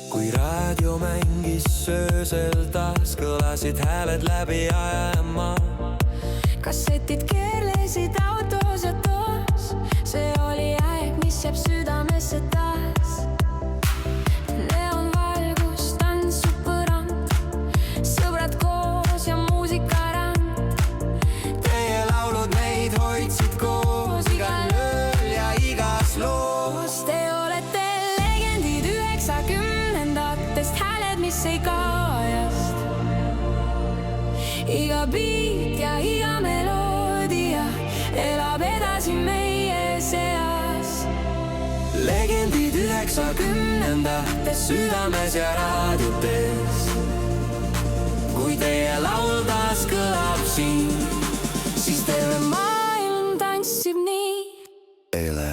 Kui raadio mängis söösel taas, kõlasid hääled läbi aja ja maa. Kassetid keerlesid autos ja toos, see oli aeg, mis jääb südamesse taas. Neonvalgus, tantsupõrand, sõbrad koos ja muusikarand. Teie laulud meid hoidsid koos igal ööl ja igas loos. Te olete legendid 90-ndatest, hääled, mis ei kao ajast. Iga beat ja iga meloodia elab edasi meie seas. Legendid 90-ndatest, südames ja raadiotes. Kui teie laul taas kõlab siin, siis terve maailm tantsib nii. Eile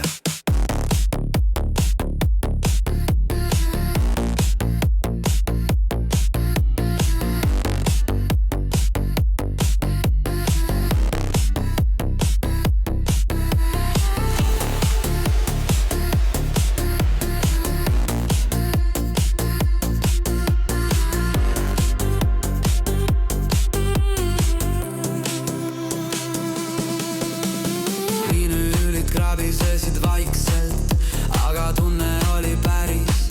krabisesid vaikselt, aga tunne oli päris.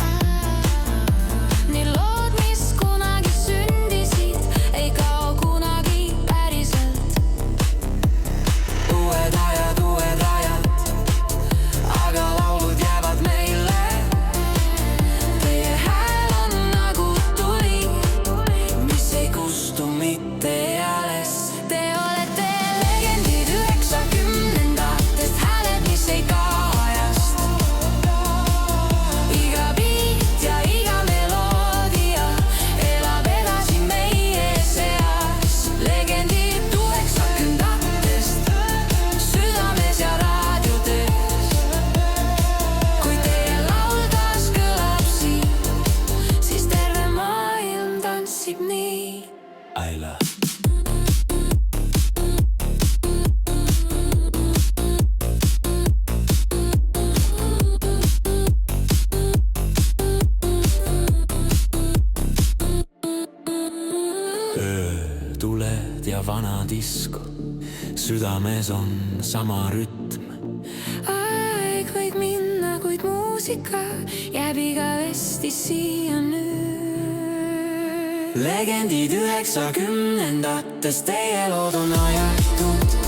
Nii lood, mis kunagi sündisid, ei kao kunagi päriselt. Uued ajad, aga laulud jäävad meile. Teie hääl on nagu tuli, mis ei kustu mitte eales. te olete legendid 90-ndatest, hääled, mis ei kao ajast. Iga beat ja iga meloodia elab edasi meie seas. Legendid 90-ndatest, südames ja raadiotes. Kui teie laul taas kõlab siin, siis terve maailm tantsib nii. Aila öötuled ja vana disko, südames on sama rütm. Aeg võib minna, kuid muusika jääb igavesti siia nüüd. Legendid 90-ndatest, teie lood on ajatud.